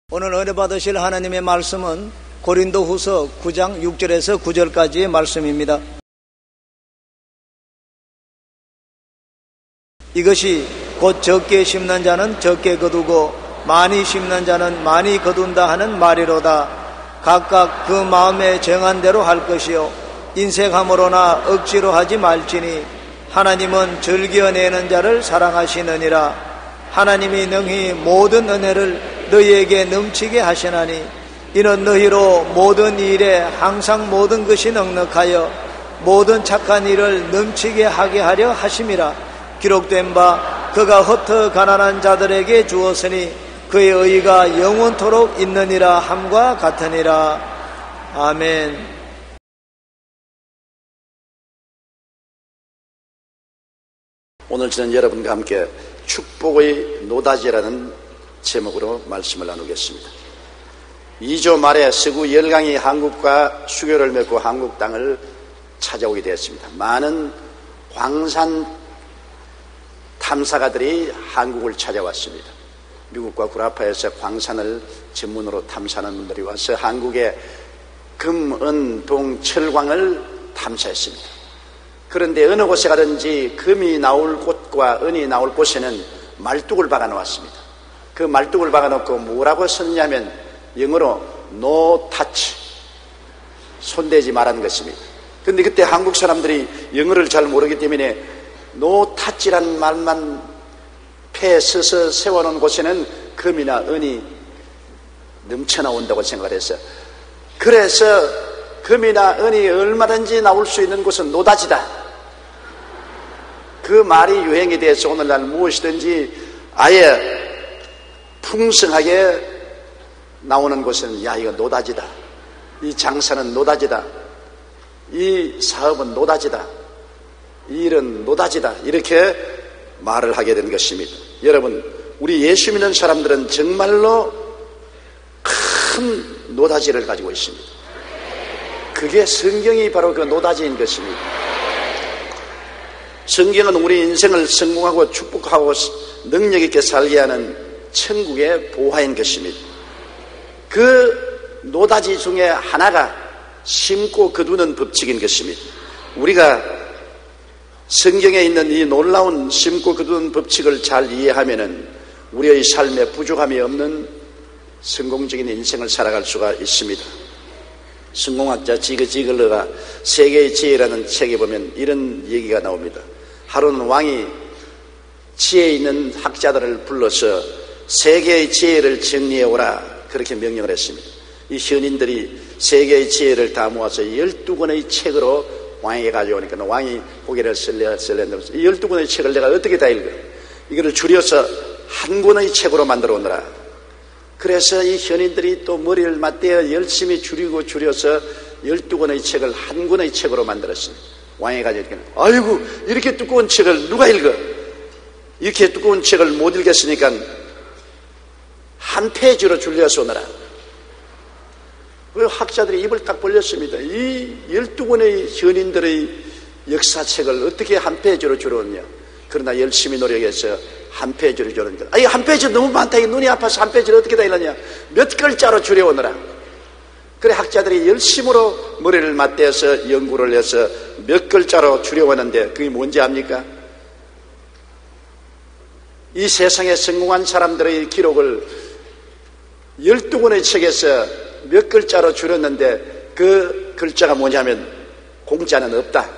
오늘 은혜 받으실 하나님의 말씀은 고린도후서 9장 6절에서 9절까지의 말씀입니다. 이것이 곧 적게 심는 자는 적게 거두고 많이 심는 자는 많이 거둔다 하는 말이로다. 각각 그 마음에 정한 대로 할 것이요 인색함으로나 억지로 하지 말지니 하나님은 즐겨내는 자를 사랑하시느니라. 하나님이 능히 모든 은혜를 너희에게 넘치게 하시나니 이는 너희로 모든 일에 항상 모든 것이 넉넉하여 모든 착한 일을 넘치게 하게 하려 하심이라. 기록된 바 그가 흩어 가난한 자들에게 주었으니 그의 의가 영원토록 있느니라 함과 같으니라. 아멘. 오늘 저는 여러분과 함께 축복의 노다지라는 제목으로 말씀을 나누겠습니다. 2조 말에 서구 열강이 한국과 수교를 맺고 한국 땅을 찾아오게 되었습니다. 많은 광산 탐사가들이 한국을 찾아왔습니다. 미국과 구라파에서 광산을 전문으로 탐사하는 분들이 와서 한국의 금, 은, 동, 철광을 탐사했습니다. 그런데 어느 곳에 가든지 금이 나올 곳과 은이 나올 곳에는 말뚝을 박아 놓았습니다. 그 말뚝을 박아 놓고 뭐라고 썼냐면 영어로 No touch, 손대지 말라는 것입니다. 그런데 그때 한국 사람들이 영어를 잘 모르기 때문에 No touch라는 말만 패에 써서 세워놓은 곳에는 금이나 은이 넘쳐나온다고 생각을 했어요. 그래서 금이나 은이 얼마든지 나올 수 있는 곳은 노다지다. 그 말이 유행이 돼서 오늘날 무엇이든지 아예 풍성하게 나오는 곳은 야 이거 노다지다, 이 장사는 노다지다, 이 사업은 노다지다, 이 일은 노다지다, 이렇게 말을 하게 된 것입니다. 여러분, 우리 예수 믿는 사람들은 정말로 큰 노다지를 가지고 있습니다. 그게 성경이 바로 그 노다지인 것입니다. 성경은 우리 인생을 성공하고 축복하고 능력 있게 살게 하는 천국의 보화인 것입니다. 그 노다지 중에 하나가 심고 거두는 법칙인 것입니다. 우리가 성경에 있는 이 놀라운 심고 거두는 법칙을 잘 이해하면은 우리의 삶에 부족함이 없는 성공적인 인생을 살아갈 수가 있습니다. 성공학자 지글러가 세계의 지혜라는 책에 보면 이런 얘기가 나옵니다. 하루는 왕이 지혜 있는 학자들을 불러서 세계의 지혜를 정리해오라, 그렇게 명령을 했습니다. 이 현인들이 세계의 지혜를 다 모아서 12권의 책으로 왕에게 가져오니까 왕이 고개를 설레면서 이 12권의 책을 내가 어떻게 다 읽어? 이거를 줄여서 한 권의 책으로 만들어 오너라. 그래서 이 현인들이 또 머리를 맞대어 열심히 줄여서 12권의 책을 한 권의 책으로 만들었습니다. 왕이 가져오니까 아이고 이렇게 두꺼운 책을 누가 읽어? 이렇게 두꺼운 책을 못 읽겠으니까 한 페이지로 줄여서 오너라. 그 학자들이 입을 딱 벌렸습니다. 이 12권의 현인들의 역사책을 어떻게 한 페이지로 줄여오냐. 그러나 열심히 노력해서 한 페이지로 줄였는데 아니 한 페이지 너무 많다. 눈이 아파서 한 페이지를 어떻게 다 읽느냐. 몇 글자로 줄여오너라. 그래 학자들이 열심으로 머리를 맞대서 연구를 해서 몇 글자로 줄여오는데 그게 뭔지 압니까? 이 세상에 성공한 사람들의 기록을 12권의 책에서 몇 글자로 줄였는데 그 글자가 뭐냐면 공짜는 없다.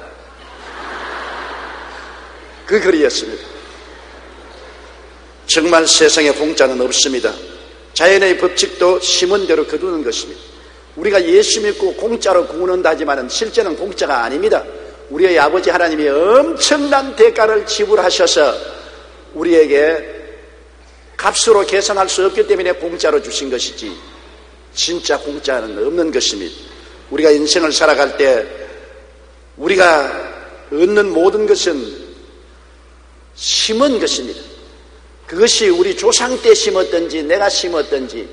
그 글이었습니다. 정말 세상에 공짜는 없습니다. 자연의 법칙도 심은 대로 거두는 것입니다. 우리가 예수 믿고 공짜로 구원한다 하지만 실제는 공짜가 아닙니다. 우리의 아버지 하나님이 엄청난 대가를 지불하셔서 우리에게 값으로 계산할 수 없기 때문에 공짜로 주신 것이지 진짜 공짜는 없는 것입니다. 우리가 인생을 살아갈 때 우리가 얻는 모든 것은 심은 것입니다. 그것이 우리 조상 때 심었든지 내가 심었든지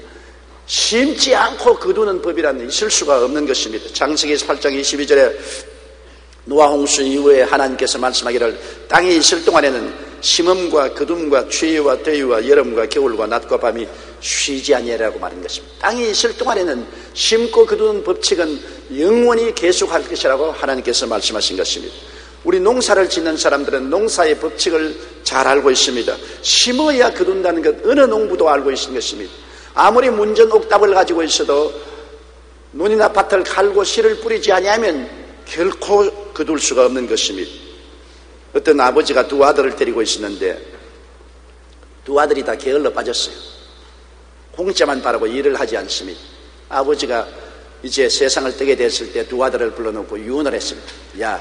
심지 않고 거두는 법이라는 있을 수가 없는 것입니다. 창세기 8장 22절에 노아 홍수 이후에 하나님께서 말씀하기를 땅에 있을 동안에는 심음과 거둠과 추위와 더위와 여름과 겨울과 낮과 밤이 쉬지 아니하리라고 말한 것입니다. 땅이 있을 동안에는 심고 거두는 법칙은 영원히 계속할 것이라고 하나님께서 말씀하신 것입니다. 우리 농사를 짓는 사람들은 농사의 법칙을 잘 알고 있습니다. 심어야 거둔다는 것 어느 농부도 알고 있는 것입니다. 아무리 문전옥답을 가지고 있어도 논이나 밭을 갈고 씨를 뿌리지 아니하면 결코 거둘 수가 없는 것입니다. 어떤 아버지가 두 아들을 데리고 있었는데 두 아들이 다 게을러 빠졌어요. 공짜만 바라고 일을 하지 않습니다. 아버지가 이제 세상을 뜨게 됐을 때 두 아들을 불러놓고 유언을 했습니다. 야,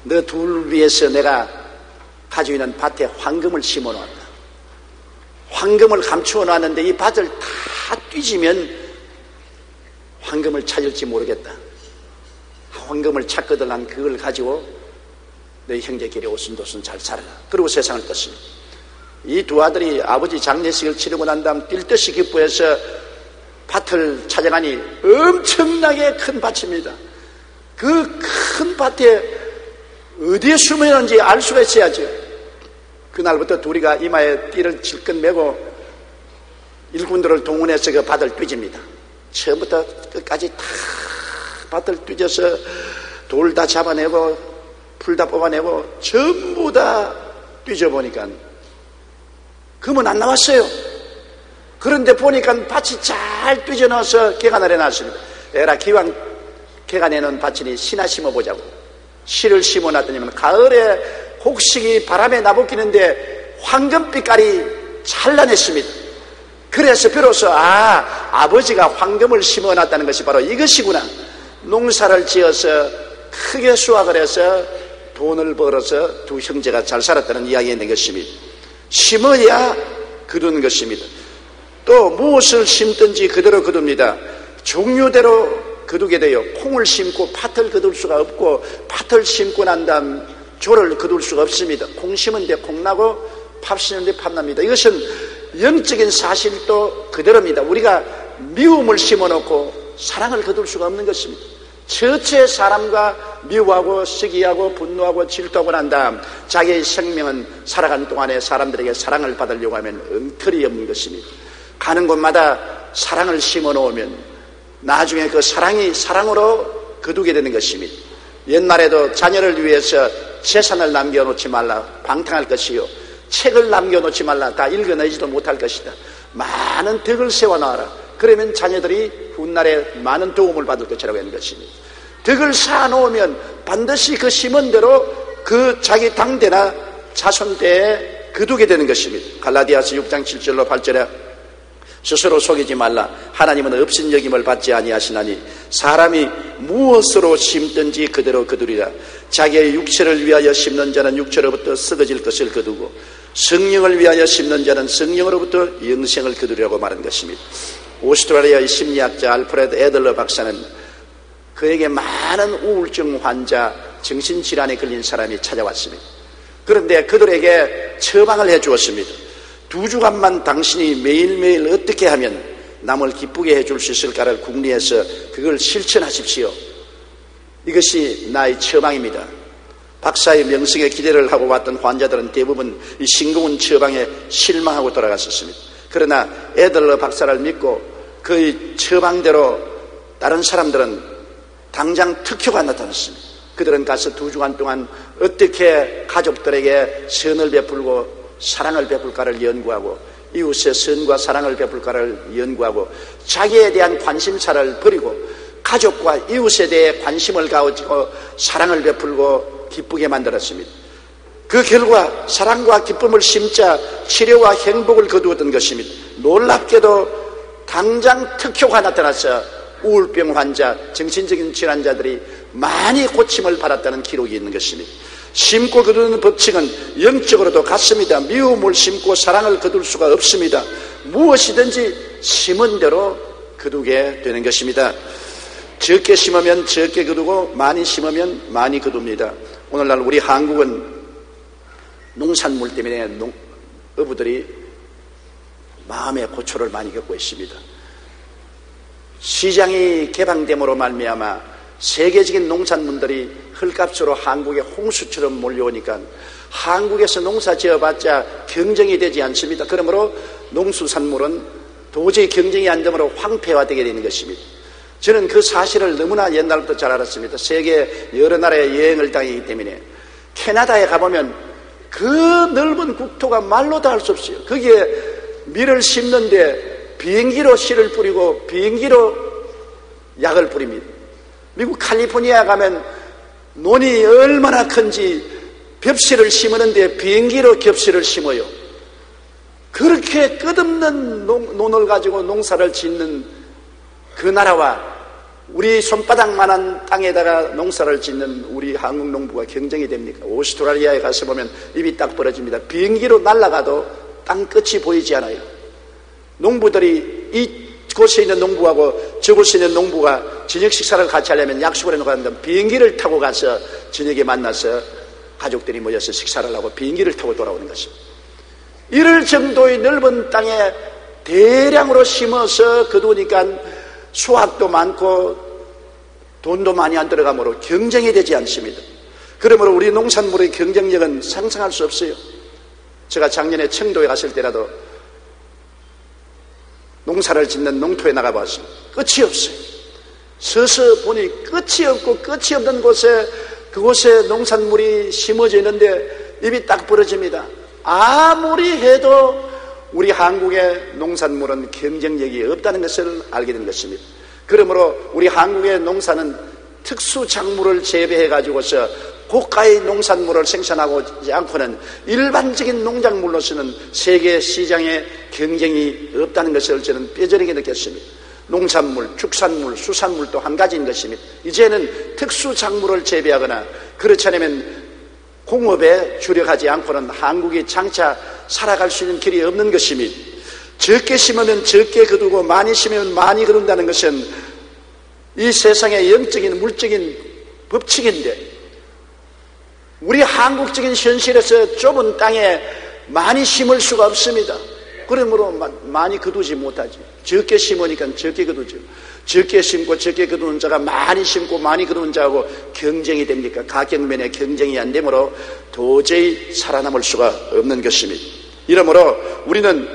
너 둘 위해서 내가 가지고 있는 밭에 황금을 심어놓았다. 황금을 감추어 놨는데 이 밭을 다 뒤지면 황금을 찾을지 모르겠다. 황금을 찾거든 난 그걸 가지고 너희 형제끼리 오순도순 잘 살아라. 그리고 세상을 떴습니다. 이 두 아들이 아버지 장례식을 치르고 난 다음 뛸 듯이 기뻐해서 밭을 찾아가니 엄청나게 큰 밭입니다. 그 큰 밭에 어디에 숨어있는지 알 수가 있어야죠. 그날부터 둘이가 이마에 띠를 질끈 메고 일꾼들을 동원해서 그 밭을 뒤집니다. 처음부터 끝까지 다 밭을 뒤져서 돌 다 잡아내고 풀 다 뽑아내고 전부 다 뒤져보니까 금은 안 나왔어요. 그런데 보니까 밭이 잘 뒤져넣어서 개가 내려놨습니다. 에라 기왕 개가 내놓은 밭이니 씨나 심어보자고 씨를 심어놨더니 가을에 곡식이 바람에 나부끼는데 황금빛깔이 찬란했습니다. 그래서 비로소 아버지가 황금을 심어놨다는 것이 바로 이것이구나. 농사를 지어서 크게 수확을 해서 돈을 벌어서 두 형제가 잘 살았다는 이야기가 있는 것입니다. 심어야 거두는 것입니다. 또 무엇을 심든지 그대로 거둡니다. 종류대로 거두게 돼요. 콩을 심고 팥을 거둘 수가 없고 팥을 심고 난 다음 조를 거둘 수가 없습니다. 콩 심은데 콩 나고 팥 심는데 팥 납니다. 이것은 영적인 사실도 그대로입니다. 우리가 미움을 심어놓고 사랑을 거둘 수가 없는 것입니다. 처체 사람과 미워하고 시기하고 분노하고 질투하고 난 다음 자기의 생명은 살아가는 동안에 사람들에게 사랑을 받으려고 하면 엉터리 없는 것입니다. 가는 곳마다 사랑을 심어놓으면 나중에 그 사랑이 사랑으로 거두게 되는 것입니다. 옛날에도 자녀를 위해서 재산을 남겨놓지 말라 방탕할 것이요 책을 남겨놓지 말라 다 읽어내지도 못할 것이다. 많은 덕을 세워놔라. 그러면 자녀들이 훗날에 많은 도움을 받을 것이라고 하는 것입니다. 덕을 쌓아놓으면 반드시 그 심은 대로 그 자기 당대나 자손대에 거두게 되는 것입니다. 갈라디아서 6장 7절로 8절에 스스로 속이지 말라. 하나님은 없인 여김을 받지 아니하시나니 사람이 무엇으로 심든지 그대로 거두리라. 자기의 육체를 위하여 심는 자는 육체로부터 썩어질 것을 거두고 성령을 위하여 심는 자는 성령으로부터 영생을 거두리라고 말한 것입니다. 오스트레일리아의 심리학자 알프레드 애들러 박사는 그에게 많은 우울증 환자, 정신질환에 걸린 사람이 찾아왔습니다. 그런데 그들에게 처방을 해 주었습니다. 2주간만 당신이 매일매일 어떻게 하면 남을 기쁘게 해줄 수 있을까를 궁리해서 그걸 실천하십시오. 이것이 나의 처방입니다. 박사의 명성에 기대를 하고 왔던 환자들은 대부분 이 싱거운 처방에 실망하고 돌아갔었습니다. 그러나 애들러 박사를 믿고 그의 처방대로 다른 사람들은 당장 특효가 나타났습니다. 그들은 가서 2주간 동안 어떻게 가족들에게 선을 베풀고 사랑을 베풀까를 연구하고 이웃의 선과 사랑을 베풀까를 연구하고 자기에 대한 관심사를 버리고 가족과 이웃에 대해 관심을 가지고 사랑을 베풀고 기쁘게 만들었습니다. 그 결과 사랑과 기쁨을 심자 치료와 행복을 거두었던 것입니다. 놀랍게도 당장 특효가 나타나서 우울병 환자, 정신적인 질환자들이 많이 고침을 받았다는 기록이 있는 것입니다. 심고 거두는 법칙은 영적으로도 같습니다. 미움을 심고 사랑을 거둘 수가 없습니다. 무엇이든지 심은 대로 거두게 되는 것입니다. 적게 심으면 적게 거두고 많이 심으면 많이 거둡니다. 오늘날 우리 한국은 농산물 때문에 어부들이 마음의 고초를 많이 겪고 있습니다. 시장이 개방됨으로 말미암아 세계적인 농산물들이 헐값으로 한국에 홍수처럼 몰려오니까 한국에서 농사 지어봤자 경쟁이 되지 않습니다. 그러므로 농수산물은 도저히 경쟁이 안 되므로 황폐화되게 되는 것입니다. 저는 그 사실을 너무나 옛날부터 잘 알았습니다. 세계 여러 나라에 여행을 다니기 때문에 캐나다에 가보면 그 넓은 국토가 말로 다 할 수 없어요. 거기에 밀을 심는데 비행기로 씨를 뿌리고 비행기로 약을 뿌립니다. 미국 캘리포니아 가면 논이 얼마나 큰지 벽씨를 심었는데 비행기로 겹씨를 심어요. 그렇게 끝없는 논을 가지고 농사를 짓는 그 나라와 우리 손바닥만한 땅에다가 농사를 짓는 우리 한국 농부가 경쟁이 됩니까? 오스트랄리아에 가서 보면 입이 딱 벌어집니다. 비행기로 날아가도 땅 끝이 보이지 않아요. 농부들이 이곳에 있는 농부하고 저곳에 있는 농부가 저녁 식사를 같이 하려면 약속을 해놓고 하는데 비행기를 타고 가서 저녁에 만나서 가족들이 모여서 식사를 하고 비행기를 타고 돌아오는 것입니다. 이럴 정도의 넓은 땅에 대량으로 심어서 거두니까 수확도 많고 돈도 많이 안 들어가므로 경쟁이 되지 않습니다. 그러므로 우리 농산물의 경쟁력은 상상할 수 없어요. 제가 작년에 청도에 갔을 때라도 농사를 짓는 농토에 나가봤습니다. 끝이 없어요. 서서 보니 끝이 없고 끝이 없는 곳에 그곳에 농산물이 심어져 있는데 입이 딱 벌어집니다. 아무리 해도 우리 한국의 농산물은 경쟁력이 없다는 것을 알게 된 것입니다. 그러므로 우리 한국의 농사는 특수 작물을 재배해 가지고서 고가의 농산물을 생산하지 않고는 일반적인 농작물로서는 세계 시장에 경쟁이 없다는 것을 저는 뼈저리게 느꼈습니다. 농산물, 축산물, 수산물도 한 가지인 것입니다. 이제는 특수 작물을 재배하거나 그렇지 않으면 공업에 주력하지 않고는 한국이 장차 살아갈 수 있는 길이 없는 것입니다. 적게 심으면 적게 거두고 많이 심으면 많이 거둔다는 것은 이 세상의 영적인 물적인 법칙인데 우리 한국적인 현실에서 좁은 땅에 많이 심을 수가 없습니다. 그러므로 많이 거두지 못하지. 적게 심으니까 적게 거두죠. 적게 심고 적게 거두는 자가 많이 심고 많이 거두는 자하고 경쟁이 됩니까? 가격면에 경쟁이 안 되므로 도저히 살아남을 수가 없는 것입니다. 이러므로 우리는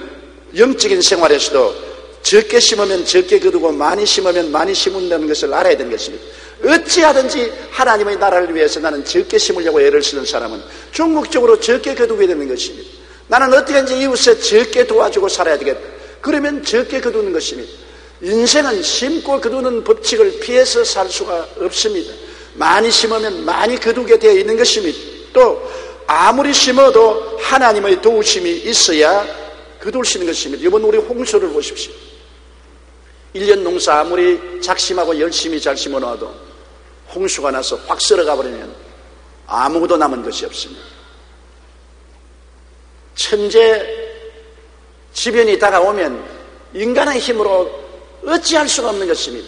영적인 생활에서도 적게 심으면 적게 거두고 많이 심으면 많이 심는다는 것을 알아야 되는 것입니다. 어찌하든지 하나님의 나라를 위해서 나는 적게 심으려고 애를 쓰는 사람은 궁극적으로 적게 거두게 되는 것입니다. 나는 어떻게든지 이웃에 적게 도와주고 살아야 되겠다. 그러면 적게 거두는 것입니다. 인생은 심고 거두는 법칙을 피해서 살 수가 없습니다. 많이 심으면 많이 거두게 되어 있는 것입니다. 또 아무리 심어도 하나님의 도우심이 있어야 거둘 수 있는 것입니다. 이번 우리 홍수를 보십시오. 1년 농사 아무리 작심하고 열심히 잘 심어놔도 홍수가 나서 확 썰어가 버리면 아무것도 남은 것이 없습니다. 천재 지변이 다가오면 인간의 힘으로 어찌할 수가 없는 것입니다.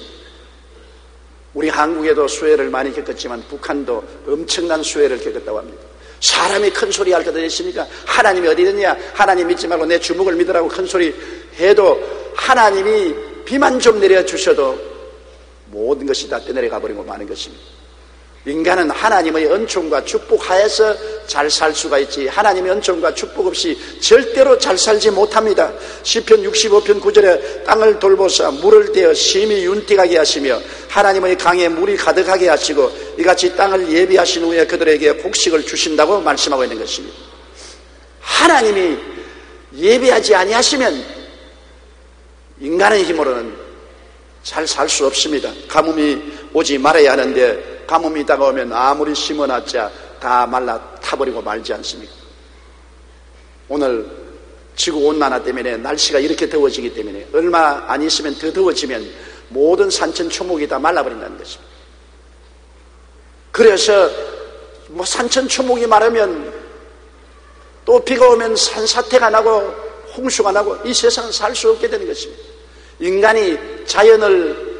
우리 한국에도 수해를 많이 겪었지만 북한도 엄청난 수해를 겪었다고 합니다. 사람이 큰 소리 할 것 있습니까? 하나님이 어디 있느냐? 하나님 믿지 말고 내 주먹을 믿으라고 큰 소리 해도 하나님이 비만 좀 내려주셔도 모든 것이 다 떠내려가 버리고 마는 것입니다. 인간은 하나님의 은총과 축복 하에서 잘 살 수가 있지 하나님의 은총과 축복 없이 절대로 잘 살지 못합니다. 시편 65편 9절에 땅을 돌보사 물을 대어 심히 윤택하게 하시며 하나님의 강에 물이 가득하게 하시고 이같이 땅을 예비하신 후에 그들에게 곡식을 주신다고 말씀하고 있는 것입니다. 하나님이 예비하지 아니하시면 인간의 힘으로는 잘 살 수 없습니다. 가뭄이 오지 말아야 하는데 가뭄이 다가오면 아무리 심어놨자 다 말라 타버리고 말지 않습니까? 오늘 지구온난화 때문에 날씨가 이렇게 더워지기 때문에 얼마 안 있으면 더 더워지면 모든 산천 초목이 다 말라버린다는 것입니다. 그래서 산천 초목이 마르면 또 비가 오면 산사태가 나고 홍수가 나고 이 세상은 살 수 없게 되는 것입니다. 인간이 자연을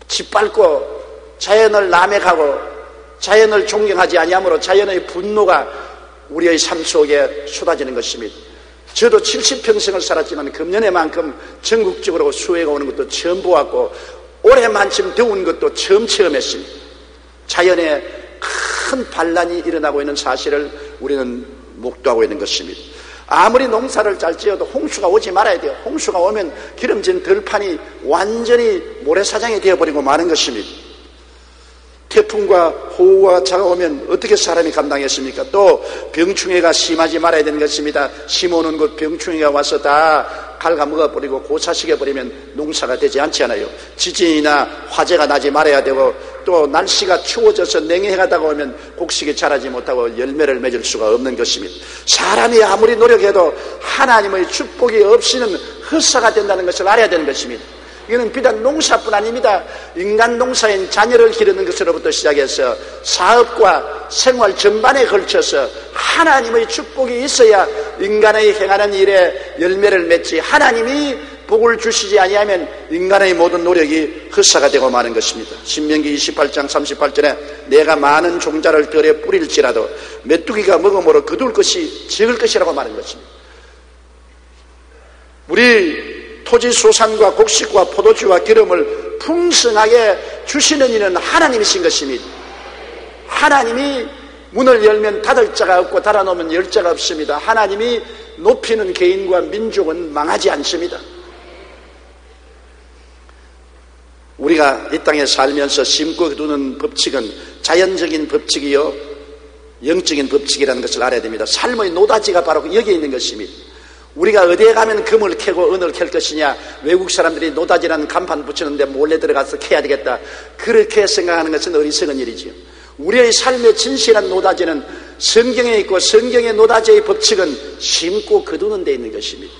짓밟고 자연을 남획하고 자연을 존경하지 아니하므로 자연의 분노가 우리의 삶 속에 쏟아지는 것입니다. 저도 70평생을 살았지만 금년에만큼 전국적으로 수해가 오는 것도 처음 보았고 올해만큼 더운 것도 처음 체험했습니다. 자연에 큰 반란이 일어나고 있는 사실을 우리는 목도하고 있는 것입니다. 아무리 농사를 잘 지어도 홍수가 오지 말아야 돼요. 홍수가 오면 기름진 들판이 완전히 모래사장이 되어버리고 마는 것입니다. 태풍과 호우와 차가 오면 어떻게 사람이 감당했습니까? 또 병충해가 심하지 말아야 되는 것입니다. 심어놓은 곳 병충해가 와서 다 갉아먹어버리고 고사시켜버리면 농사가 되지 않지 않아요. 지진이나 화재가 나지 말아야 되고, 또 날씨가 추워져서 냉해가 다가오면 곡식이 자라지 못하고 열매를 맺을 수가 없는 것입니다. 사람이 아무리 노력해도 하나님의 축복이 없이는 헛사가 된다는 것을 알아야 되는 것입니다. 이거는 비단 농사뿐 아닙니다. 인간 농사인 자녀를 기르는 것으로부터 시작해서 사업과 생활 전반에 걸쳐서 하나님의 축복이 있어야 인간의 행하는 일에 열매를 맺지, 하나님이 복을 주시지 아니하면 인간의 모든 노력이 헛사가 되고 마는 것입니다. 신명기 28장 38절에 내가 많은 종자를 들에 뿌릴지라도 메뚜기가 먹음으로 거둘 것이 적을 것이라고 말한 것입니다. 우리 토지 소산과 곡식과 포도주와 기름을 풍성하게 주시는 이는 하나님이신 것입니다. 하나님이 문을 열면 닫을 자가 없고 닫아놓으면 열 자가 없습니다. 하나님이 높이는 개인과 민족은 망하지 않습니다. 우리가 이 땅에 살면서 심고 거두는 법칙은 자연적인 법칙이요 영적인 법칙이라는 것을 알아야 됩니다. 삶의 노다지가 바로 여기에 있는 것입니다. 우리가 어디에 가면 금을 캐고 은을 캘 것이냐, 외국 사람들이 노다지라는 간판 붙이는데 몰래 들어가서 캐야 되겠다, 그렇게 생각하는 것은 어리석은 일이지요. 우리의 삶의 진실한 노다지는 성경에 있고, 성경의 노다지의 법칙은 심고 거두는 데 있는 것입니다.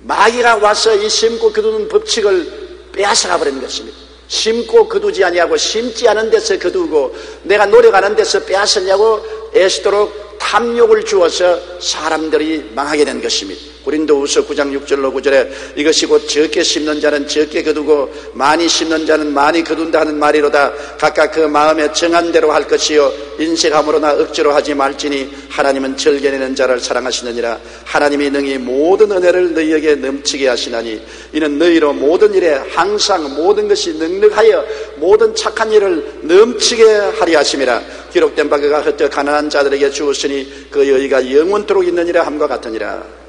마귀가 와서 이 심고 거두는 법칙을 빼앗아가 버리는 것입니다. 심고 거두지 아니하고 심지 않은 데서 거두고 내가 노력하는 데서 빼앗으려고 애쓰도록 탐욕을 주어서 사람들이 망하게 된 것입니다. 고린도후서 9장 6절로 9절에 이것이 곧 적게 심는 자는 적게 거두고 많이 심는 자는 많이 거둔다 하는 말이로다. 각각 그 마음에 정한 대로 할 것이요 인색함으로나 억지로 하지 말지니 하나님은 절개내는 자를 사랑하시느니라. 하나님이 능히 모든 은혜를 너희에게 넘치게 하시나니 이는 너희로 모든 일에 항상 모든 것이 넉넉하여 모든 착한 일을 넘치게 하리 하심이라. 기록된 바 그가 흩어 가난한 자들에게 주었으니 그 여의가 영원토록 있느니라 함과 같으니라.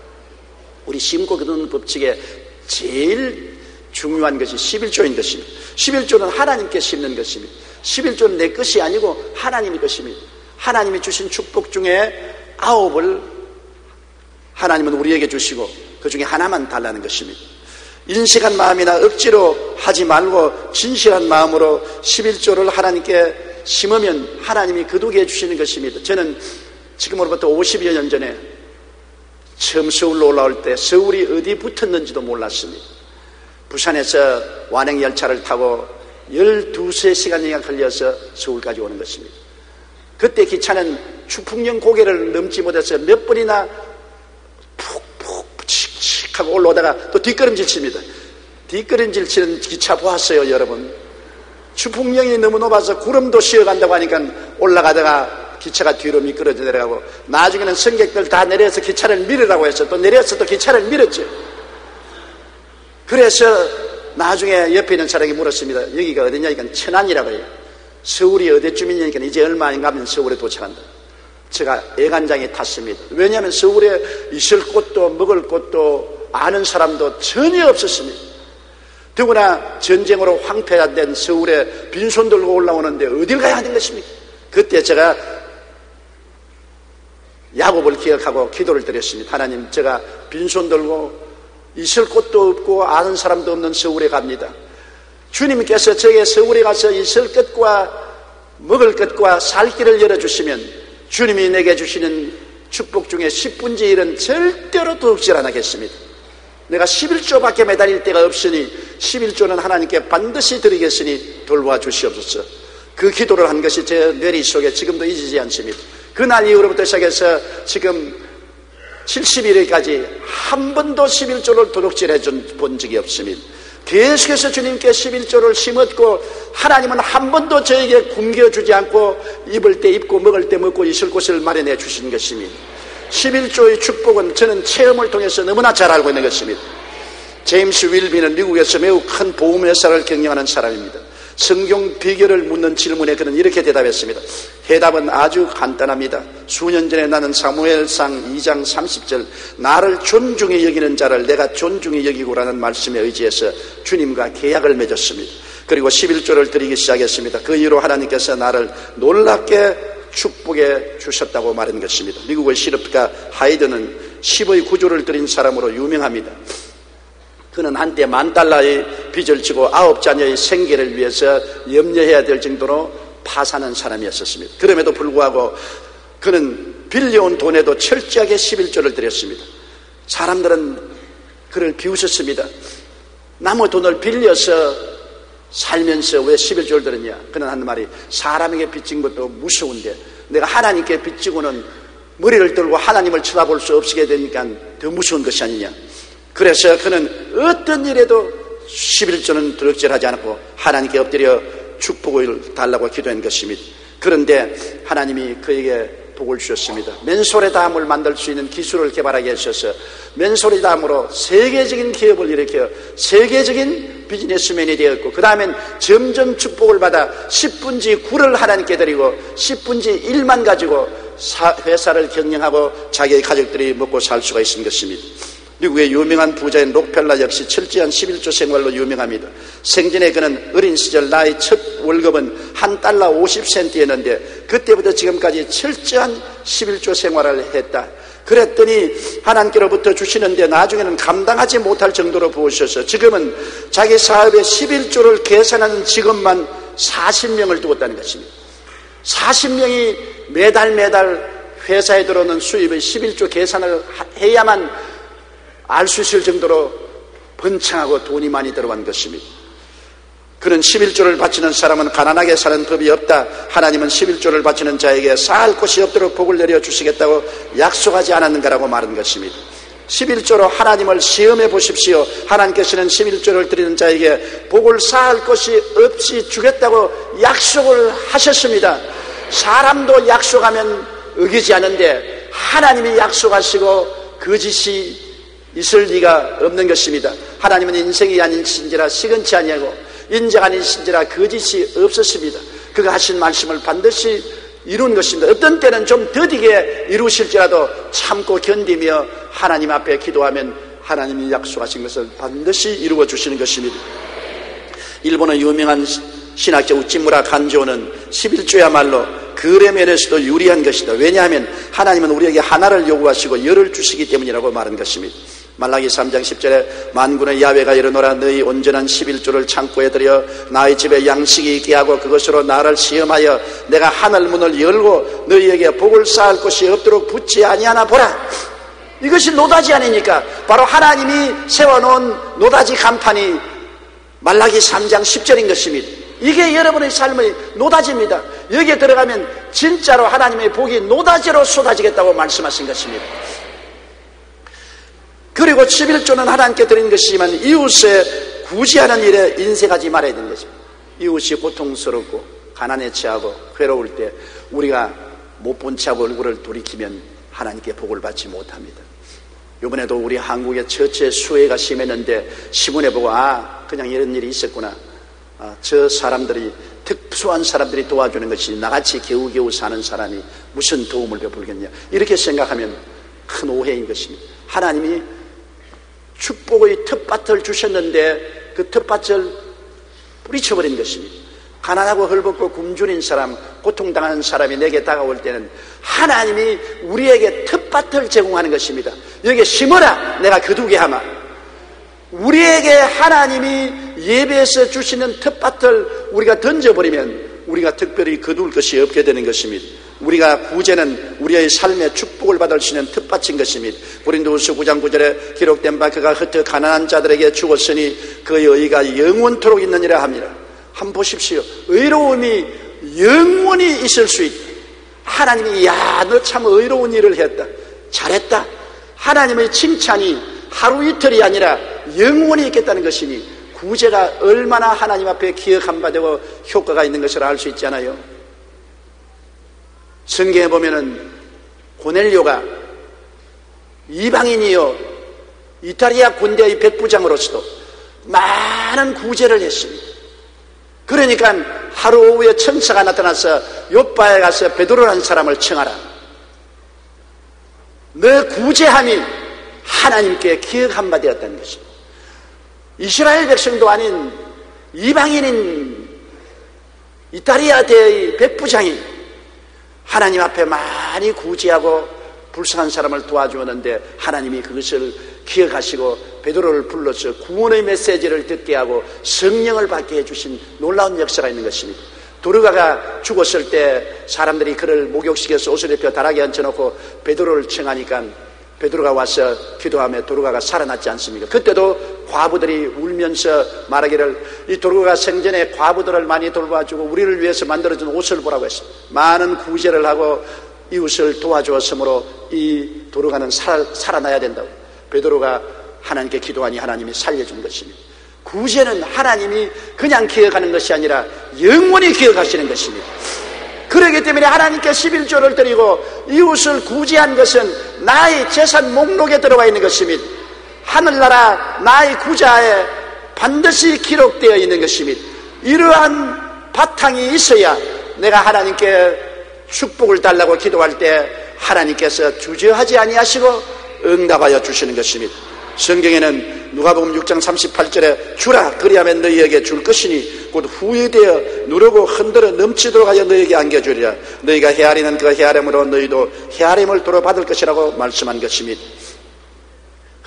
우리 심고 거두는 법칙에 제일 중요한 것이 11조인 것입니다. 11조는 하나님께 심는 것입니다. 11조는 내 것이 아니고 하나님의 것입니다. 하나님이 주신 축복 중에 9을 하나님은 우리에게 주시고 그 중에 하나만 달라는 것입니다. 인식한 마음이나 억지로 하지 말고 진실한 마음으로 11조를 하나님께 심으면 하나님이 거두게 해주시는 것입니다. 저는 지금으로부터 50여 년 전에 처음 서울로 올라올 때 서울이 어디 붙었는지도 몰랐습니다. 부산에서 완행열차를 타고 12~13시간이 걸려서 서울까지 오는 것입니다. 그때 기차는 추풍령 고개를 넘지 못해서 몇 번이나 푹푹 칙칙 하고 올라오다가 또 뒷걸음질 칩니다. 뒷걸음질 치는 기차 보았어요, 여러분? 추풍령이 너무 높아서 구름도 쉬어간다고 하니까 올라가다가 기차가 뒤로 미끄러져 내려가고, 나중에는 승객들 다 내려서 기차를 밀으라고 해서 또 내려서 또 기차를 밀었죠. 그래서 나중에 옆에 있는 사람이 물었습니다. 여기가 어디냐니까 천안이라고 해요. 서울이 어디쯤이냐니까 이제 얼마 안 가면 서울에 도착한다. 제가 애간장에 탔습니다. 왜냐하면 서울에 있을 곳도 먹을 곳도 아는 사람도 전혀 없었습니다. 더구나 전쟁으로 황폐화된 서울에 빈손 들고 올라오는데 어딜 가야 하는 것입니까? 그때 제가 야곱을 기억하고 기도를 드렸습니다. 하나님, 제가 빈손 들고 있을 곳도 없고 아는 사람도 없는 서울에 갑니다. 주님께서 저에게 서울에 가서 있을 것과 먹을 것과 살 길을 열어주시면 주님이 내게 주시는 축복 중에 10분의 1은 절대로 도둑질 안 하겠습니다. 내가 11조밖에 매달릴 데가 없으니 11조는 하나님께 반드시 드리겠으니 돌보아 주시옵소서. 그 기도를 한 것이 제 뇌리 속에 지금도 잊지 않습니다. 그날 이후로부터 시작해서 지금 70일까지 한 번도 11조를 도둑질해 본 적이 없습니다. 계속해서 주님께 11조를 심었고 하나님은 한 번도 저에게 굶겨주지 않고 입을 때 입고 먹을 때 먹고 있을 곳을 마련해 주신 것입니다. 11조의 축복은 저는 체험을 통해서 너무나 잘 알고 있는 것입니다. 제임스 윌비는 미국에서 매우 큰 보험회사를 경영하는 사람입니다. 성경 비결을 묻는 질문에 그는 이렇게 대답했습니다. 해답은 아주 간단합니다. 수년 전에 나는 사무엘상 2장 30절 나를 존중히 여기는 자를 내가 존중히 여기고라는 말씀에 의지해서 주님과 계약을 맺었습니다. 그리고 11조를 드리기 시작했습니다. 그 이후로 하나님께서 나를 놀랍게 축복해 주셨다고 말한 것입니다. 미국의 실업가 하이드는 10의 구조를 드린 사람으로 유명합니다. 그는 한때 $10,000의 빚을 지고 9자녀의 생계를 위해서 염려해야 될 정도로 파산한 사람이었습니다. 그럼에도 불구하고 그는 빌려온 돈에도 철저하게 11조를 드렸습니다. 사람들은 그를 비웃었습니다. 남의 돈을 빌려서 살면서 왜 11조를 드렸냐? 그는 하는 말이 사람에게 빚진 것도 무서운데 내가 하나님께 빚지고는 머리를 들고 하나님을 쳐다볼 수 없게 되니까 더 무서운 것이 아니냐. 그래서 그는 어떤 일에도 11조는 드럭질하지 않고 하나님께 엎드려 축복을 달라고 기도한 것입니다. 그런데 하나님이 그에게 복을 주셨습니다. 맨솔의 담을 만들 수 있는 기술을 개발하게 하셔서 맨솔의 담으로 세계적인 기업을 일으켜 세계적인 비즈니스맨이 되었고, 그 다음엔 점점 축복을 받아 10분지 9를 하나님께 드리고 10분지 1만 가지고 회사를 경영하고 자기의 가족들이 먹고 살 수가 있는 것입니다. 미국의 유명한 부자인 록펠러 역시 철저한 11조 생활로 유명합니다. 생전에 그는 어린 시절 나의 첫 월급은 $1.50였는데 그때부터 지금까지 철저한 11조 생활을 했다. 그랬더니 하나님께로부터 주시는데 나중에는 감당하지 못할 정도로 부으셔서 지금은 자기 사업의 11조를 계산하는 직원만 40명을 두었다는 것입니다. 40명이 매달 회사에 들어오는 수입의 11조 계산을 해야만 알 수 있을 정도로 번창하고 돈이 많이 들어간 것입니다. 그는 11조를 바치는 사람은 가난하게 사는 법이 없다. 하나님은 11조를 바치는 자에게 쌓을 곳이 없도록 복을 내려주시겠다고 약속하지 않았는가라고 말한 것입니다. 11조로 하나님을 시험해 보십시오. 하나님께서는 11조를 드리는 자에게 복을 쌓을 것이 없이 주겠다고 약속을 하셨습니다. 사람도 약속하면 어기지 않은데 하나님이 약속하시고 거짓이 있을 리가 없는 것입니다. 하나님은 인생이 아닌 신지라 시건치 아니하고 인자가 아닌 신지라 거짓이 없었습니다. 그가 하신 말씀을 반드시 이룬 것입니다. 어떤 때는 좀 더디게 이루실지라도 참고 견디며 하나님 앞에 기도하면 하나님이 약속하신 것을 반드시 이루어 주시는 것입니다. 일본의 유명한 신학자 우찌무라 간조는 11조야말로 거래 면에서도 유리한 것이다. 왜냐하면 하나님은 우리에게 하나를 요구하시고 열을 주시기 때문이라고 말한 것입니다. 말라기 3장 10절에 만군의 야훼가 이르노라 너희 온전한 11조를 창고에 들여 나의 집에 양식이 있게 하고 그것으로 나를 시험하여 내가 하늘문을 열고 너희에게 복을 쌓을 곳이 없도록 붙지 아니하나 보라. 이것이 노다지 아닙니까? 바로 하나님이 세워놓은 노다지 간판이 말라기 3장 10절인 것입니다. 이게 여러분의 삶의 노다지입니다. 여기에 들어가면 진짜로 하나님의 복이 노다지로 쏟아지겠다고 말씀하신 것입니다. 그리고 11조는 하나님께 드린 것이지만 이웃에 구제하는 일에 인색하지 말아야 되는 것입니다. 이웃이 고통스럽고 가난에 처하고 괴로울 때 우리가 못 본 채하고 얼굴을 돌이키면 하나님께 복을 받지 못합니다. 이번에도 우리 한국에 처처 수해가 심했는데 신문에 보고 그냥 이런 일이 있었구나. 저 사람들이 특수한 사람들이 도와주는 것이 나같이 겨우겨우 사는 사람이 무슨 도움을 베풀겠냐 이렇게 생각하면 큰 오해인 것입니다. 하나님이 축복의 텃밭을 주셨는데 그 텃밭을 뿌리쳐버린 것입니다. 가난하고 헐벗고 굶주린 사람, 고통당하는 사람이 내게 다가올 때는 하나님이 우리에게 텃밭을 제공하는 것입니다. 여기에 심어라 내가 거두게 하마. 우리에게 하나님이 예배에서 주시는 텃밭을 우리가 던져버리면 우리가 특별히 거둘 것이 없게 되는 것입니다. 우리가 구제는 우리의 삶에 축복을 받을 수 있는 텃밭인 것입니다. 고린도후서 9장 9절에 기록된 바 그가 흩어 가난한 자들에게 주었으니 그의 의가 영원토록 있느니라 합니다. 한번 보십시오. 의로움이 영원히 있을 수 있다. 하나님이 너 참 의로운 일을 했다, 잘했다. 하나님의 칭찬이 하루 이틀이 아니라 영원히 있겠다는 것이니 구제가 얼마나 하나님 앞에 기억한 바 되고 효과가 있는 것을 알 수 있잖아요. 성경에 보면은 고넬료가 이방인이요 이탈리아 군대의 백부장으로서도 많은 구제를 했습니다. 그러니까 하루 오후에 천사가 나타나서 요빠에 가서 베드로라는 사람을 청하라. 너 구제함이 하나님께 기억한 바 되었다는 것입니다. 이스라엘 백성도 아닌 이방인인 이탈리아 대의 백부장이 하나님 앞에 많이 구제하고 불쌍한 사람을 도와주었는데 하나님이 그것을 기억하시고 베드로를 불러서 구원의 메시지를 듣게 하고 성령을 받게 해주신 놀라운 역사가 있는 것입니다. 도르가가 죽었을 때 사람들이 그를 목욕시켜서 옷을 입혀 다락에 얹혀놓고 베드로를 청하니까 베드로가 와서 기도하며 도르가가 살아났지 않습니까? 그때도 과부들이 울면서 말하기를 이 도르가가 생전에 과부들을 많이 돌봐주고 우리를 위해서 만들어준 옷을 보라고 했습니다. 많은 구제를 하고 이웃을 도와주었으므로 이 도르가는 살아나야 된다고. 베드로가 하나님께 기도하니 하나님이 살려준 것입니다. 구제는 하나님이 그냥 기억하는 것이 아니라 영원히 기억하시는 것입니다. 그렇기 때문에 하나님께 11조를 드리고 이웃을 구제한 것은 나의 재산 목록에 들어가 있는 것입니다. 하늘나라 나의 구자에 반드시 기록되어 있는 것입니다. 이러한 바탕이 있어야 내가 하나님께 축복을 달라고 기도할 때 하나님께서 주저하지 아니하시고 응답하여 주시는 것입니다. 성경에는 누가복음 6장 38절에 주라 그리하면 너희에게 줄 것이니 곧 후회되어 누르고 흔들어 넘치도록 하여 너희에게 안겨주리라. 너희가 헤아리는 그 헤아림으로 너희도 헤아림을 도로받을 것이라고 말씀한 것입니다.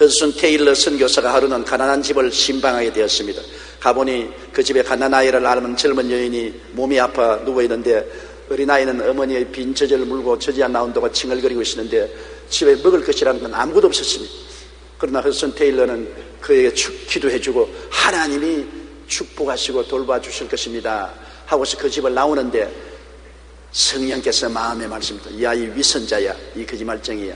허드슨 테일러 선교사가 하루는 가난한 집을 신방하게 되었습니다. 가보니 그 집에 갓난아이를 앓은 젊은 여인이 몸이 아파 누워있는데 어린아이는 어머니의 빈 젖을 물고 젖이 안 나온다고 칭얼거리고 있었는데 집에 먹을 것이라는 건 아무것도 없었습니다. 그러나 허드슨 테일러는 그에게 기도해주고 하나님이 축복하시고 돌봐주실 것입니다 하고서 그 집을 나오는데 성령께서 마음에 말씀합니다. 야, 이 위선자야, 이 거짓말쟁이야,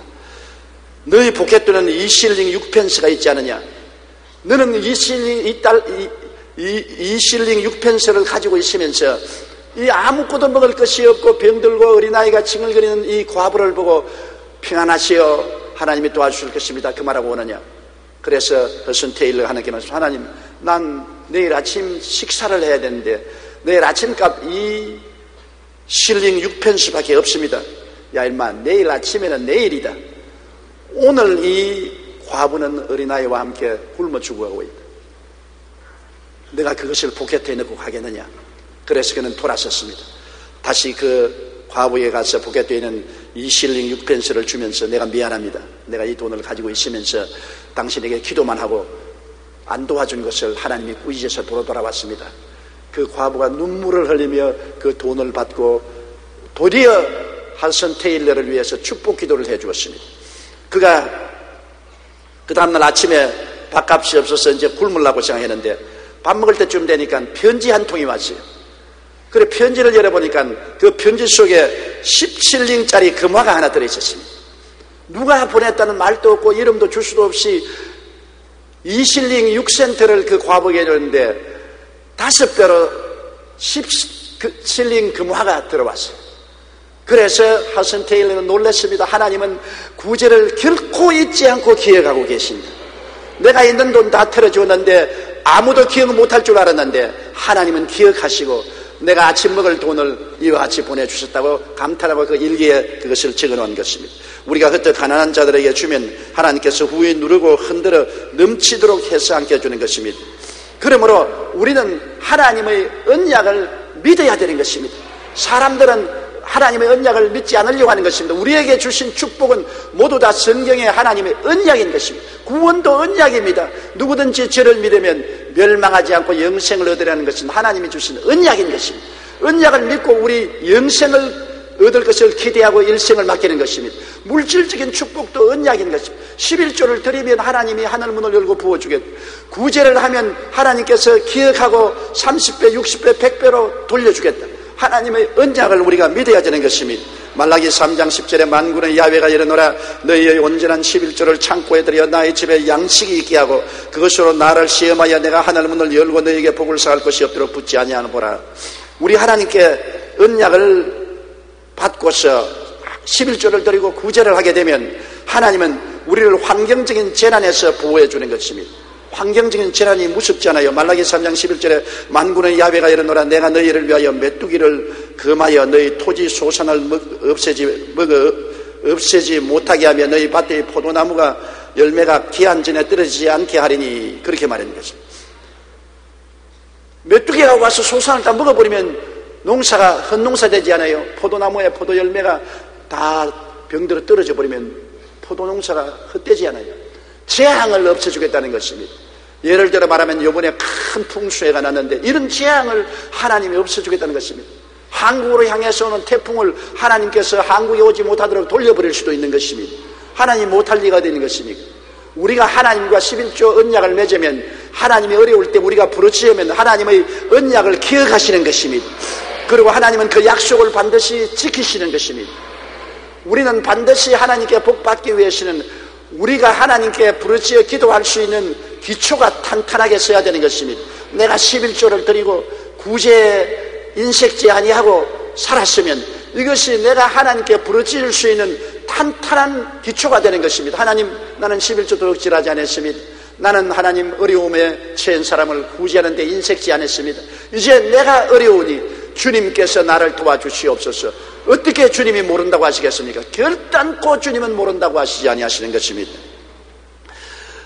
너희 포켓돈에는 2실링 6펜스가 있지 않느냐? 너는 2실링 6펜스를 가지고 있으면서 이 아무것도 먹을 것이 없고 병들고 어린아이가 칭얼거리는 이 과부를 보고 평안하시오, 하나님이 도와주실 것입니다, 그 말하고 오느냐? 그래서 허슨 테일러 하나님께 말씀, 하나님, 난 내일 아침 식사를 해야 되는데 내일 아침값 2실링 6펜스밖에 없습니다. 야 임마, 내일 아침에는 내일이다. 오늘 이 과부는 어린아이와 함께 굶어 죽어가고 있다. 내가 그것을 포켓에 넣고 가겠느냐? 그래서 그는 돌아섰습니다. 다시 그 과부에 가서 포켓에 있는 2실링 6펜스를 주면서 내가 미안합니다. 내가 이 돈을 가지고 있으면서 당신에게 기도만 하고 안 도와준 것을 하나님이 꾸짖어서 돌아왔습니다. 그 과부가 눈물을 흘리며 그 돈을 받고 도리어 허슨 테일러를 위해서 축복 기도를 해주었습니다. 그가 그 다음날 아침에 밥값이 없어서 이제 굶으려고 생각했는데 밥 먹을 때쯤 되니까 편지 한 통이 왔어요. 그래 편지를 열어보니까 그 편지 속에 17링짜리 금화가 하나 들어있었습니다. 누가 보냈다는 말도 없고 이름도 줄 수도 없이 2실링 6센트를 그 과부에게 줬는데 5배로 10실링 금화가 들어왔어요. 그래서 허슨 테일러는 놀랐습니다. 하나님은 구제를 결코 잊지 않고 기억하고 계신다. 내가 있는 돈 다 털어주었는데 아무도 기억 못할 줄 알았는데 하나님은 기억하시고 내가 아침 먹을 돈을 이와 같이 보내주셨다고 감탄하고 그 일기에 그것을 적어놓은 것입니다. 우리가 그때 가난한 자들에게 주면 하나님께서 후에 누르고 흔들어 넘치도록 해서 함께 해주는 것입니다. 그러므로 우리는 하나님의 언약을 믿어야 되는 것입니다. 사람들은 하나님의 언약을 믿지 않으려고 하는 것입니다. 우리에게 주신 축복은 모두 다 성경의 하나님의 언약인 것입니다. 구원도 언약입니다. 누구든지 저를 믿으면 멸망하지 않고 영생을 얻으라는 것은 하나님이 주신 언약인 것입니다. 언약을 믿고 우리 영생을 얻을 것을 기대하고 일생을 맡기는 것입니다. 물질적인 축복도 언약인 것입니다. 11조를 드리면 하나님이 하늘문을 열고 부어주겠다. 구제를 하면 하나님께서 기억하고 30배, 60배, 100배로 돌려주겠다. 하나님의 언약을 우리가 믿어야 되는 것입니다. 말라기 3장 10절에 만군의 야훼가 이르노라 너희의 온전한 11조를 창고에 들여 나의 집에 양식이 있게 하고 그것으로 나를 시험하여 내가 하늘문을 열고 너희에게 복을 쌓을 것이 없도록 붙지 아니하노라. 우리 하나님께 언약을 받고서 11조를 드리고 구제를 하게 되면 하나님은 우리를 환경적인 재난에서 보호해 주는 것입니다. 환경적인 재난이 무섭잖아요. 말라기 3장 11절에 만군의 야훼가 이르노라 내가 너희를 위하여 메뚜기를 금하여 너희 토지 소산을 없애지 못하게 하며 너희 밭의 포도나무가 열매가 기한 전에 떨어지지 않게 하리니 그렇게 말하는 거죠. 메뚜기가 와서 소산을 다 먹어버리면 농사가 헛농사 되지 않아요. 포도나무에 포도 열매가 다 병들어 떨어져 버리면 포도 농사가 헛되지 않아요. 재앙을 없애주겠다는 것입니다. 예를 들어 말하면 이번에 큰 풍수해가 났는데 이런 재앙을 하나님이 없애주겠다는 것입니다. 한국으로 향해서 오는 태풍을 하나님께서 한국에 오지 못하도록 돌려버릴 수도 있는 것입니다. 하나님 못할 리가 되는 것입니까? 우리가 하나님과 11조 언약을 맺으면 하나님이 어려울 때 우리가 부르짖으면 하나님의 언약을 기억하시는 것입니다. 그리고 하나님은 그 약속을 반드시 지키시는 것입니다. 우리는 반드시 하나님께 복받기 위해서는 우리가 하나님께 부르짖어 기도할 수 있는 기초가 탄탄하게 써야 되는 것입니다. 내가 11조를 드리고 구제 인색지 아니하고 살았으면 이것이 내가 하나님께 부르짖을 수 있는 탄탄한 기초가 되는 것입니다. 하나님, 나는 11조도 억지하지 않았습니다. 나는 하나님 어려움에 처한 사람을 구제하는 데 인색지 않았습니다. 이제 내가 어려우니 주님께서 나를 도와주시옵소서. 어떻게 주님이 모른다고 하시겠습니까? 결단코 주님은 모른다고 하시지 아니하시는 것입니다.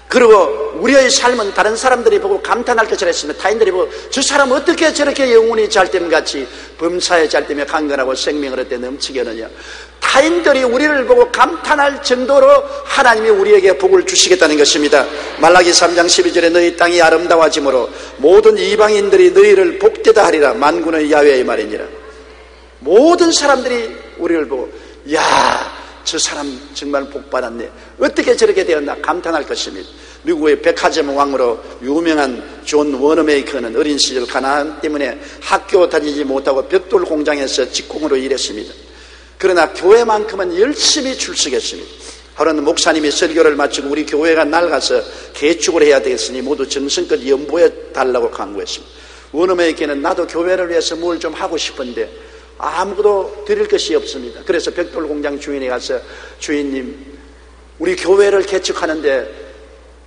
그리고 우리의 삶은 다른 사람들이 보고 감탄할 것처럼 했습니다. 타인들이 보고 저 사람 어떻게 저렇게 영혼이 잘됨같이 범사에 잘되며 강건하고 생명을 얻되 넘치게 하느냐. 타인들이 우리를 보고 감탄할 정도로 하나님이 우리에게 복을 주시겠다는 것입니다. 말라기 3장 12절에 너희 땅이 아름다워짐으로 모든 이방인들이 너희를 복되다 하리라. 만군의 야훼의 말이니라. 모든 사람들이 우리를 보고 야, 저 사람 정말 복받았네. 어떻게 저렇게 되었나 감탄할 것입니다. 미국의 백화점 왕으로 유명한 존 워너메이커는 어린 시절 가난 때문에 학교 다니지 못하고 벽돌 공장에서 직공으로 일했습니다. 그러나 교회만큼은 열심히 출석했습니다. 하루는 목사님이 설교를 마치고 우리 교회가 낡아서 개축을 해야 되겠으니 모두 정성껏 연보해 달라고 강구했습니다. 워너메이커는 나도 교회를 위해서 뭘 좀 하고 싶은데 아무것도 드릴 것이 없습니다. 그래서 벽돌 공장 주인에 가서 주인님, 우리 교회를 개축하는데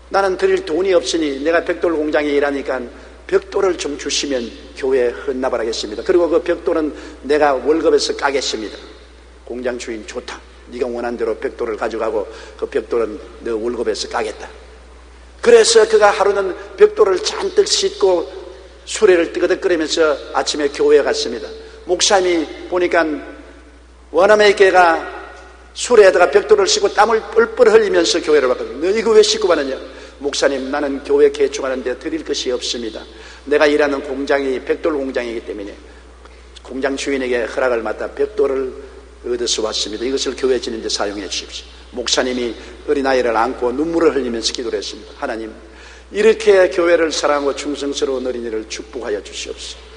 나는 드릴 돈이 없으니 내가 벽돌 공장에 일하니까 벽돌을 좀 주시면 교회에 헌납하겠습니다. 그리고 그 벽돌은 내가 월급에서 까겠습니다. 공장 주인 좋다. 네가 원한 대로 벽돌을 가져가고 그 벽돌은 너 월급에서 까겠다. 그래서 그가 하루는 벽돌을 잔뜩 싣고 수레를 뜨거덕거리면서 아침에 교회에 갔습니다. 목사님이 보니까 워너메이커가 수레에다가 벽돌을 싣고 땀을 뻘뻘 흘리면서 교회를 왔거든요. 너 이거 왜 싣고 가느냐? 목사님, 나는 교회 개축하는데 드릴 것이 없습니다. 내가 일하는 공장이 벽돌 공장이기 때문에 공장 주인에게 허락을 받아 벽돌을 얻어서 왔습니다. 이것을 교회 지는 데 사용해 주십시오. 목사님이 어린아이를 안고 눈물을 흘리면서 기도를 했습니다. 하나님, 이렇게 교회를 사랑하고 충성스러운 어린이를 축복하여 주시옵소서.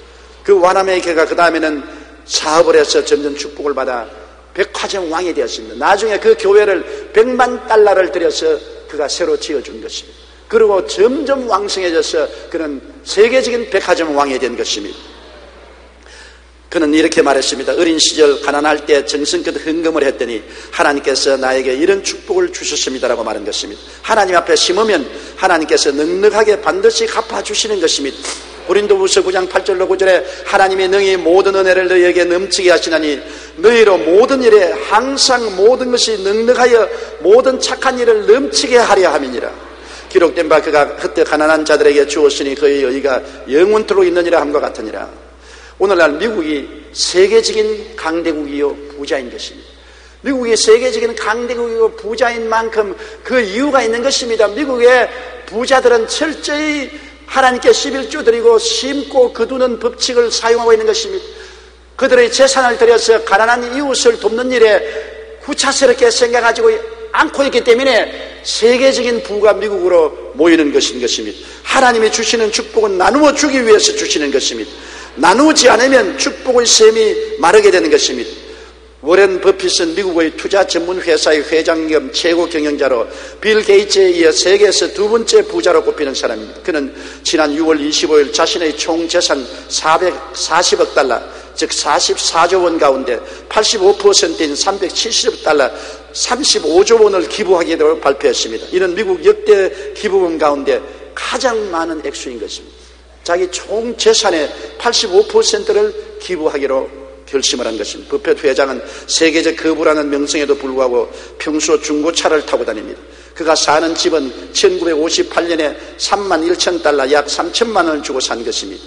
그 워너메이커가 그 다음에는 사업을 해서 점점 축복을 받아 백화점 왕이 되었습니다. 나중에 그 교회를 $100만 들여서 그가 새로 지어준 것입니다. 그리고 점점 왕성해져서 그는 세계적인 백화점 왕이 된 것입니다. 그는 이렇게 말했습니다. 어린 시절 가난할 때 정성껏 헌금을 했더니 하나님께서 나에게 이런 축복을 주셨습니다라고 말한 것입니다. 하나님 앞에 심으면 하나님께서 넉넉하게 반드시 갚아주시는 것입니다. 고린도후서 9장 8절로 9절에 하나님이 능히 모든 은혜를 너희에게 넘치게 하시나니 너희로 모든 일에 항상 모든 것이 넉넉하여 모든 착한 일을 넘치게 하려 함이니라. 기록된 바 그가 헛되 가난한 자들에게 주었으니 그의 의가 영원토록 있느니라 함과 같으니라. 오늘날 미국이 세계적인 강대국이요 부자인 것입니다. 미국이 세계적인 강대국이고 부자인 만큼 그 이유가 있는 것입니다. 미국의 부자들은 철저히 하나님께 11조 드리고 심고 거두는 법칙을 사용하고 있는 것입니다. 그들의 재산을 들여서 가난한 이웃을 돕는 일에 구차스럽게 생각하지 않고 있기 때문에 세계적인 부가 미국으로 모이는 것인 것입니다. 하나님이 주시는 축복은 나누어 주기 위해서 주시는 것입니다. 나누지 않으면 축복의 샘이 마르게 되는 것입니다. 워렌 버핏은 미국의 투자 전문 회사의 회장 겸 최고 경영자로 빌 게이츠에 이어 세계에서 두 번째 부자로 꼽히는 사람입니다. 그는 지난 6월 25일 자신의 총 재산 $440억, 즉 44조 원 가운데 85%인 $370억, 35조 원을 기부하기로 발표했습니다. 이는 미국 역대 기부금 가운데 가장 많은 액수인 것입니다. 자기 총 재산의 85%를 기부하기로 결심을 한 것입니다. 버핏 회장은 세계적 거부라는 명성에도 불구하고 평소 중고차를 타고 다닙니다. 그가 사는 집은 1958년에 31,000달러 약 3천만 원을 주고 산 것입니다.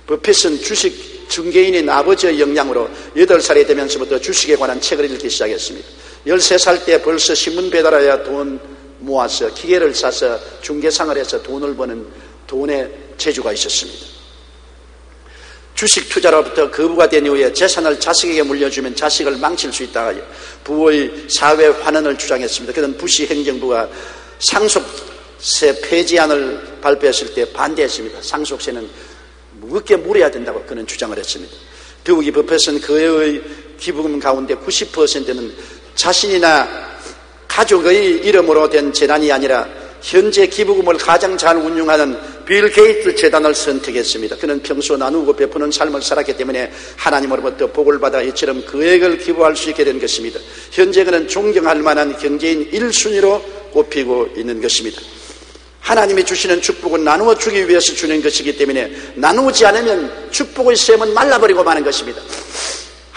버핏은 주식 중개인인 아버지의 영향으로 8살이 되면서부터 주식에 관한 책을 읽기 시작했습니다. 13살 때 벌써 신문 배달하여 돈 모아서 기계를 사서 중개상을 해서 돈을 버는 돈의 재주가 있었습니다. 주식 투자로부터 거부가 된 이후에 재산을 자식에게 물려주면 자식을 망칠 수 있다 하여 부의 사회 환원을 주장했습니다. 그는 부시 행정부가 상속세 폐지안을 발표했을 때 반대했습니다. 상속세는 무겁게 물어야 된다고 그는 주장을 했습니다. 더욱이 버핏은 그의 기부금 가운데 90%는 자신이나 가족의 이름으로 된 재단이 아니라 현재 기부금을 가장 잘 운용하는 빌 게이츠 재단을 선택했습니다. 그는 평소 나누고 베푸는 삶을 살았기 때문에 하나님으로부터 복을 받아 이처럼 금액을 기부할 수 있게 된 것입니다. 현재 그는 존경할 만한 경제인 1순위로 꼽히고 있는 것입니다. 하나님이 주시는 축복은 나누어 주기 위해서 주는 것이기 때문에 나누지 않으면 축복의 샘은 말라버리고 마는 것입니다.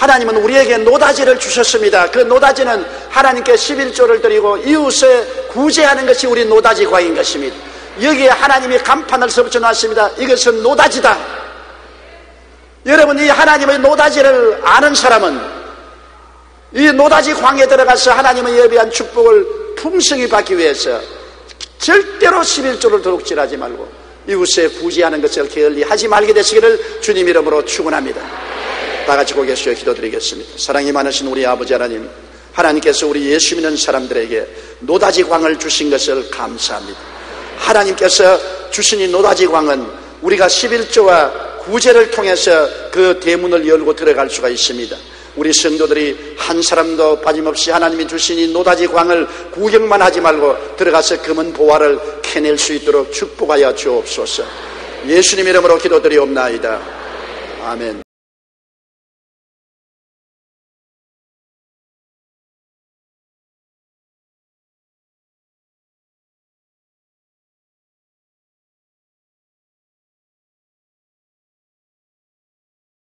하나님은 우리에게 노다지를 주셨습니다. 그 노다지는 하나님께 11조를 드리고 이웃에 구제하는 것이 우리 노다지 과인 것입니다. 여기에 하나님이 간판을 써붙여 놨습니다. 이것은 노다지다. 여러분, 이 하나님의 노다지를 아는 사람은 이 노다지 광에 들어가서 하나님의 예비한 축복을 풍성히 받기 위해서 절대로 11조를 도둑질하지 말고 이웃에 구제하는 것을 게을리하지 말게 되시기를 주님 이름으로 축원합니다. 다 같이 고개 숙여 기도드리겠습니다. 사랑이 많으신 우리 아버지 하나님, 하나님께서 우리 예수 믿는 사람들에게 노다지 광을 주신 것을 감사합니다. 하나님께서 주신 이 노다지 광은 우리가 11조와 구제를 통해서 그 대문을 열고 들어갈 수가 있습니다. 우리 성도들이 한 사람도 빠짐없이 하나님이 주신 이 노다지 광을 구경만 하지 말고 들어가서 금은 보화를 캐낼 수 있도록 축복하여 주옵소서. 예수님 이름으로 기도드리옵나이다. 아멘.